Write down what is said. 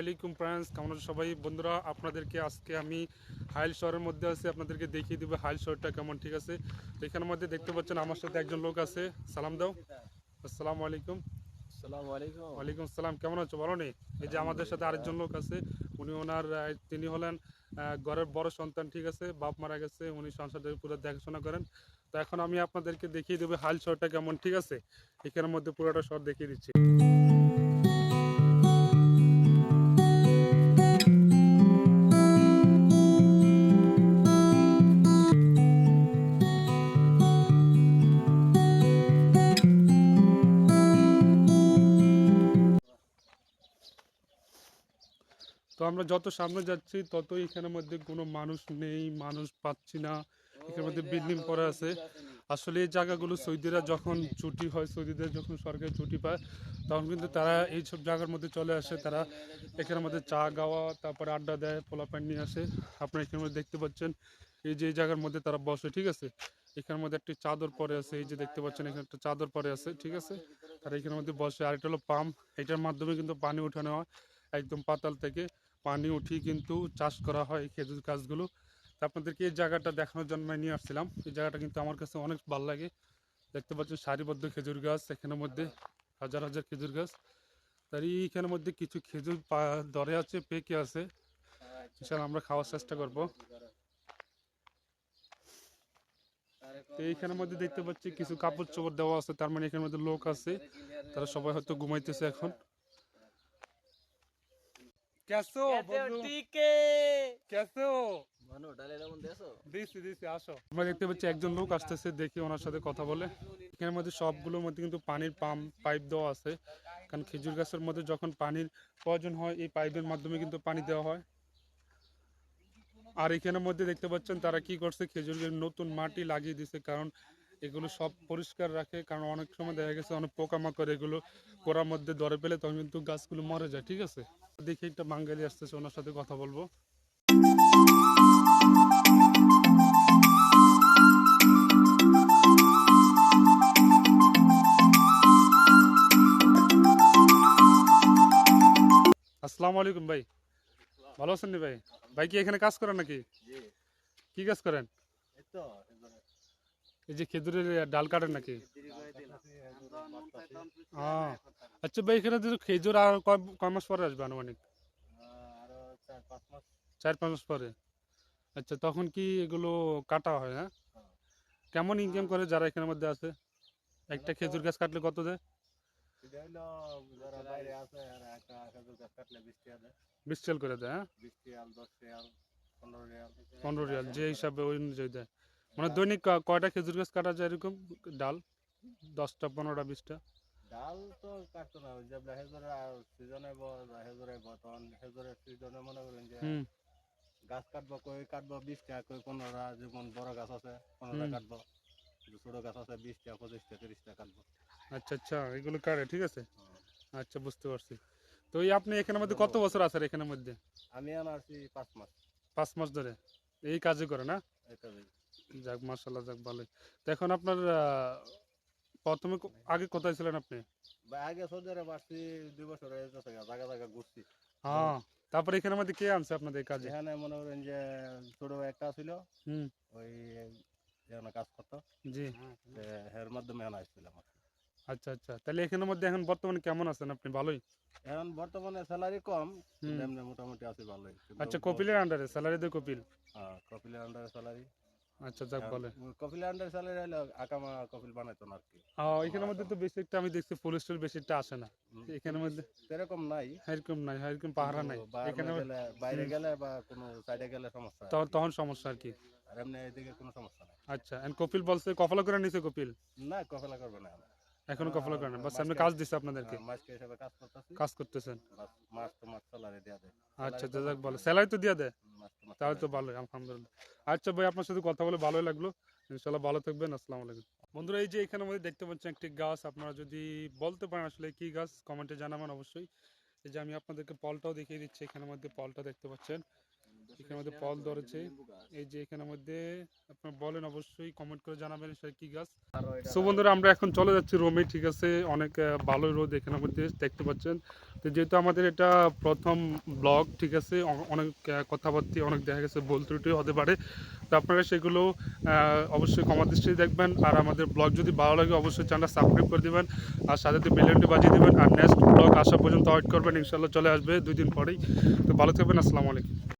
আলাইকুম ফ্রেন্ডস, কেমন আছো সবাই? বন্ধুরা, আপনাদেরকে আজকে আমি হাইল শহরের মধ্যে আছি, আপনাদেরকে দেখিয়ে দেবো হাইল শহরটা কেমন। ঠিক আছে, তো এখানের মধ্যে দেখতে পাচ্ছেন আমার সাথে একজন লোক আছে। সালাম দাও। আসসালামু আলাইকুম। আসসালামু আলাইকুম। ওয়ালাইকুম আসসালাম। কেমন আছো? ভালো নেই? এই যে আমাদের সাথে আরেকজন লোক আছে, তিনি হলেন ঘরের বড় সন্তান। ঠিক আছে, বাপ মারা গেছে, উনি সংসারের পুরো দেখাশোনা করেন। তো এখন আমি আপনাদেরকে দেখিয়ে দেবো হাইল শহরটা কেমন। ঠিক আছে, এখানের মধ্যে পুরোটা শহর দেখিয়ে দিচ্ছি। তো আমরা যত সামনে যাচ্ছি ততই এখানের মধ্যে কোনো মানুষ নেই, মানুষ পাচ্ছি না। এখানের মধ্যে বিল্ডিং করা আছে। আসলে এই জায়গাগুলো সৌদিরা যখন ছুটি হয়, সৌদিদের যখন সরকারি ছুটি পায়, তখন কিন্তু তারা এইসব জায়গার মধ্যে চলে আসে। তারা এখানের মধ্যে চা গাওয়া, তারপরে আড্ডা দেয়, পোলাপান নিয়ে আসে। আপনারা এখানের মধ্যে দেখতে পাচ্ছেন এই যে এই জায়গার মধ্যে তারা বসে। ঠিক আছে, এখানের মধ্যে একটি চাদর পরে আছে, এই যে দেখতে পাচ্ছেন এখানে একটা চাদর পরে আছে। ঠিক আছে, তারা এখানের মধ্যে বসে। আর এটা হলো পাম্প, এটার মাধ্যমে কিন্তু পানি উঠানো হয় একদম পাতাল থেকে। পানি উঠিয়ে কিন্তু চাষ করা হয় এই খেজুর গাছগুলো। তা আপনাদেরকে এই জায়গাটা দেখানোর জন্য নিয়ে আসছিলাম। এই জায়গাটা কিন্তু আমার কাছে অনেক ভালো লাগে। দেখতে পাচ্ছেন সারিবদ্ধ খেজুর গাছ, এখানের মধ্যে হাজার হাজার খেজুর গাছ। তার এইখানের মধ্যে কিছু খেজুর ধরে আছে, পেকে আছে। ইনশাআল্লাহ আমরা খাওয়ার চেষ্টা করব। তো এইখানের মধ্যে দেখতে পাচ্ছি কিছু কাপড় চোপড় দেওয়া আছে, তার মানে এখানের মধ্যে লোক আছে, তারা সবাই হয়তো ঘুমাইতেছে এখন। कैसे हो बंधु? ठीक है। कैसे हो? মানো ডালের মধ্যে আছো? দিছি দিছি, আসো। আমরা দেখতে পাচ্ছি একজন লোক আসতেছে, দেখি ওনার সাথে কথা বলে। এখানের মধ্যে সবগুলোর মধ্যে কিন্তু পানির পাইপ দেওয়া আছে, কারণ খেজুর গাছের মধ্যে যখন পানির প্রয়োজন হয় এই পাইপের মাধ্যমে কিন্তু পানি দেওয়া হয়। আর এখানের মধ্যে দেখতে পাচ্ছেন তারা কি করছে, খেজুরের নতুন মাটি লাগিয়ে দিছে, কারণ এগুলো সব পরিষ্কার রাখে। কারণ অনেক সময় দেখা গেছে অনেক পোকামাকড় এগুলো কোড়ার মধ্যে ধরে পেলে তখন কিন্তু গাছগুলো মরে যায়। ঠিক আছে, দেখি একটা বাঙালি আসতেছে, ওনার সাথে কথা বলবো। আসসালামু আলাইকুম ভাই, ভালো আছেন নি ভাই? ভাই কি এখানে কাজ করেন নাকি? জি। কি কাজ করেন? এই তো এই যে খেজুরের ডাল কাটেন নাকি? দেরি করে দিলাম। আহ, আচ্ছা ভাই, এখানে যে খেজুর আর কয় কয় মাস পরে আসবে আনুমানিক? আরো 4-5 মাস। 4-5 মাস পরে। আচ্ছা, তখন কি এগুলো কাটা হয়? হ্যাঁ, কেমন ইনকাম করে যারা এখানের মধ্যে আছে? একটা খেজুর গাছ কাটলে কত দেয়? এটা হলো যারা বাইরে আছে আর একটা খেজুর গাছ কাটলে 20 টাকা দেয়। 20 রিয়াল করে দেয়? হ্যাঁ, 20 রিয়াল, 10 রিয়াল, 15 রিয়াল। 15 রিয়াল, যে হিসাবে ওই অনুযায়ী দেয়। মানে দৈনিক কয়টা খেজুর গাছ কাটা যায় এরকম? ডাল 10টা, 15টা, 20টা? ডাল তো কাটতো না, ওই যে হেজুরের সিজনে হেজুরে তখন হেজুরের সিজনে মনে করেন যে হুম গাছ কাটবো, কই কাটবো 20 টাকা, কই 15টা, যেমন বড় গাছ আছে 15টা হুম। কাটবো, ছোট গাছ আছে 20 টাকা, 25 টাকা, 30 টাকা কাটবো। আচ্ছা আচ্ছা, এগুলো কাটে। ঠিক আছে, আচ্ছা, বুঝতে পারছি। তো এই আপনি এখানের মধ্যে কত বছর আছেন এখানের মধ্যে? আমি আনা আছি 5 মাস। 5 মাস ধরে এই কাজই করে না? এটা যাক, মাশাল্লাহ, যাক, ভালোই। তো এখন আপনার প্রথমে আগে কোথায় ছিলেন আপনি? আগে সৌদি আরব আসছি 2 বছর হয়ে গেছে, জায়গা জায়গা ঘুরছি। হ্যাঁ, তারপরে এখানের মধ্যে কে আনছে আপনাদের কাজে? এখানে মনে করেন যে ছোট ভাই একটা ছিল, হুম। ওই এখানে কাজ করতো, জি। এর মাধ্যমে এখানে আসছিলাম আর কি। আচ্ছা আচ্ছা, তাহলে এখানের মধ্যে এখন বর্তমানে কেমন আছেন আপনি? ভালোই? এখন বর্তমানে স্যালারি কম, হুম। কিন্তু এমনি মোটামুটি আছে ভালোই, কিন্তু আচ্ছা, কপিলের আন্ডারে স্যালারি দেয় কপিল? কপিলের আন্ডারে স্যালারি। আচ্ছা, যাক, ভালো। কপিলের আন্ডারে স্যালারি হলে আকামা কপিল বানাইতো না আর কি। এখানের মধ্যে তো বেশি একটা আমি দেখছি পুলিশের বেশি একটা আসে না এখানের মধ্যে। সেরকম নাই, এরকম নাই, এরকম পাহারা নাই এখানে। বাইরে হুম। গেলে বা কোনো সাইডে গেলে সমস্যা আর তখন কি। তখন সমস্যা আর কি। আর এমনি এদিকে কোনো সমস্যা নাই। আচ্ছা, এন্ড কপিল বলছে কফলা করে নিছে কপিল? না, কফেলা করবে না। এখনো কফলা করে না, বাস সামনে মাসকে কাজ দিছে আপনাদেরকে? মাসকে হিসাবে কাজ করতেছি, কাজ করতেছেন? বাস মাস তো মাস স্যালারি দেয়া দেয়। আচ্ছা, স্যালারি তো যাক, মাস ভালো, দেয়, স্যালারি তো দিয়ে দেয়। মাস তো মাস তাহলে তো স্যালারি দেয়। ভালোই, আলহামদুলিল্লাহ। আচ্ছা ভাই, আপনার সাথে কথা বলে ভালোই লাগলো। ইনশাল্লাহ ভালো থাকবেন। আসসালামু আলাইকুম। বন্ধুরা, এই যে এখানের মধ্যে দেখতে পাচ্ছেন একটি গাছ, আপনারা যদি বলতে পারেন আসলে কি গাছ, কমেন্টে জানাবেন অবশ্যই। এই যে আমি আপনাদেরকে ফলটাও দেখিয়ে দিচ্ছি, এখানের মধ্যে ফলটা দেখতে পাচ্ছেন। এখানের মধ্যে ফল ধরেছে। এই যে এখানের মধ্যে আপনারা বলেন, অবশ্যই কমেন্ট করে জানাবেন সেটা কি গাছ। সো বন্ধুরা, আমরা এখন চলে যাচ্ছি রোমে, ঠিক আছে। অনেক ভালো রোদ এখানের মধ্যে দেখতে পাচ্ছেন। তো যেহেতু আমাদের এটা প্রথম ব্লগ, ঠিক আছে, অনেক কথাবার্তা অনেক দেখা গেছে ভুল ত্রুটি হতে পারে। তো আপনারা সেগুলো অবশ্যই ক্ষমা দৃষ্টিতে দেখবেন। আর আমাদের ব্লগ যদি ভালো লাগে অবশ্যই চ্যানেলটা সাবস্ক্রাইব করে দিবেন, আর সাথে বেলনটি বাজিয়ে দিবেন। আর নেক্সট ব্লগ আসা পর্যন্ত ওয়েট করবেন, ইনশাল্লাহ চলে আসবে 2 দিন পরেই। তো ভালো থাকবেন, আসসালামু আলাইকুম।